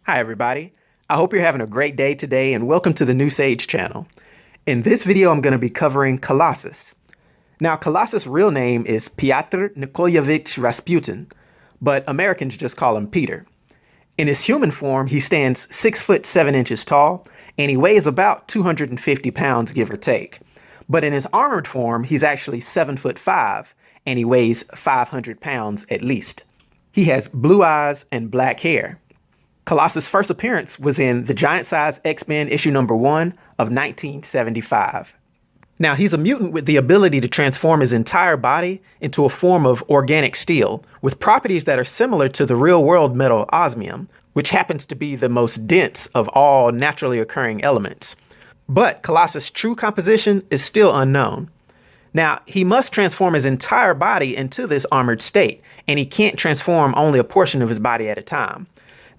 Hi everybody, I hope you're having a great day today and welcome to the New Sage channel. In this video I'm going to be covering Colossus. Now Colossus' real name is Piotr Rasputin, but Americans just call him Peter. In his human form he stands 6 foot 7 inches tall and he weighs about 250 pounds give or take. But in his armored form he's actually 7 foot 5 and he weighs 500 pounds at least. He has blue eyes and black hair. Colossus' first appearance was in the giant-size X-Men issue number 1 of 1975. Now, he's a mutant with the ability to transform his entire body into a form of organic steel, with properties that are similar to the real-world metal osmium, which happens to be the most dense of all naturally occurring elements. But Colossus' true composition is still unknown. Now, he must transform his entire body into this armored state, and he can't transform only a portion of his body at a time.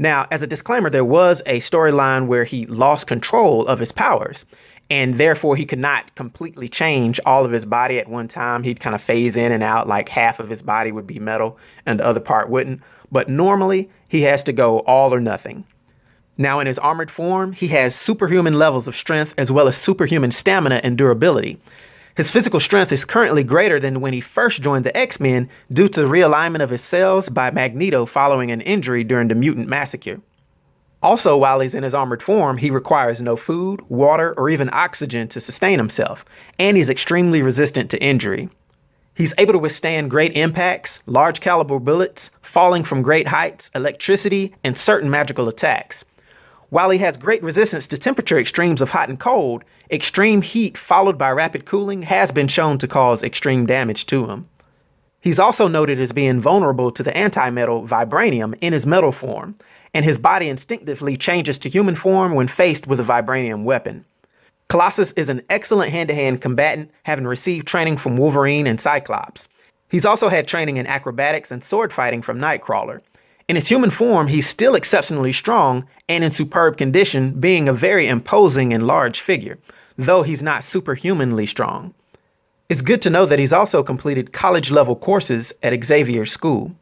Now, as a disclaimer, there was a storyline where he lost control of his powers, and therefore he could not completely change all of his body at one time. He'd kind of phase in and out, like half of his body would be metal and the other part wouldn't. But normally, he has to go all or nothing. Now, in his armored form, he has superhuman levels of strength as well as superhuman stamina and durability. His physical strength is currently greater than when he first joined the X-Men due to the realignment of his cells by Magneto following an injury during the mutant massacre. Also, while he's in his armored form, he requires no food, water, or even oxygen to sustain himself, and he's extremely resistant to injury. He's able to withstand great impacts, large caliber bullets, falling from great heights, electricity, and certain magical attacks. While he has great resistance to temperature extremes of hot and cold, extreme heat followed by rapid cooling has been shown to cause extreme damage to him. He's also noted as being vulnerable to the anti-metal vibranium in his metal form, and his body instinctively changes to human form when faced with a vibranium weapon. Colossus is an excellent hand-to-hand combatant, having received training from Wolverine and Cyclops. He's also had training in acrobatics and sword fighting from Nightcrawler. In his human form, he's still exceptionally strong and in superb condition, being a very imposing and large figure, though he's not superhumanly strong. It's good to know that he's also completed college-level courses at Xavier's school.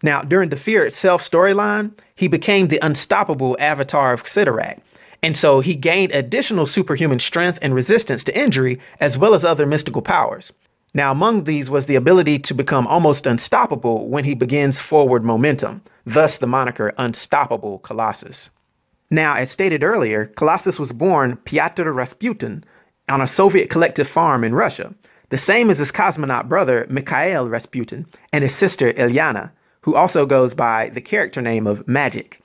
Now, during the Fear Itself storyline, he became the unstoppable avatar of Sidorak, and so he gained additional superhuman strength and resistance to injury, as well as other mystical powers. Now, among these was the ability to become almost unstoppable when he begins forward momentum, thus the moniker Unstoppable Colossus. Now, as stated earlier, Colossus was born Piotr Rasputin on a Soviet collective farm in Russia, the same as his cosmonaut brother Mikhail Rasputin and his sister Ilyana, who also goes by the character name of Magic.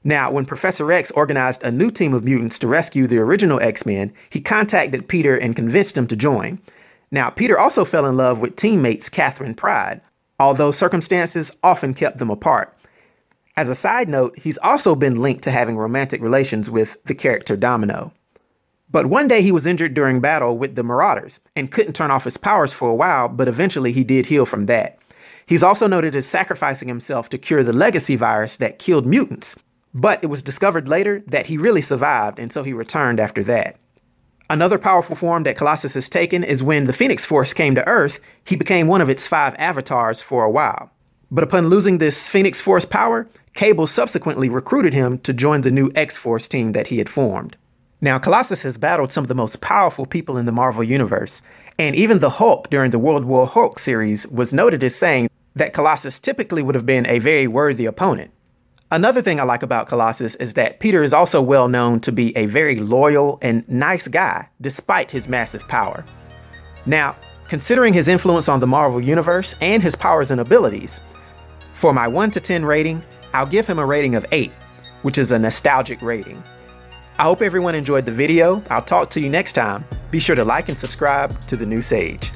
Now, when Professor X organized a new team of mutants to rescue the original X-Men, he contacted Peter and convinced him to join. Now, Peter also fell in love with teammates Catherine Pryde, although circumstances often kept them apart. As a side note, he's also been linked to having romantic relations with the character Domino. But one day he was injured during battle with the Marauders and couldn't turn off his powers for a while, but eventually he did heal from that. He's also noted as sacrificing himself to cure the legacy virus that killed mutants, but it was discovered later that he really survived, and so he returned after that. Another powerful form that Colossus has taken is when the Phoenix Force came to Earth, he became one of its 5 avatars for a while. But upon losing this Phoenix Force power, Cable subsequently recruited him to join the new X-Force team that he had formed. Now, Colossus has battled some of the most powerful people in the Marvel Universe, and even the Hulk during the World War Hulk series was noted as saying that Colossus typically would have been a very worthy opponent. Another thing I like about Colossus is that Peter is also well known to be a very loyal and nice guy, despite his massive power. Now, considering his influence on the Marvel Universe and his powers and abilities, for my 1 to 10 rating, I'll give him a rating of 8, which is a nostalgic rating. I hope everyone enjoyed the video. I'll talk to you next time. Be sure to like and subscribe to The New Sage.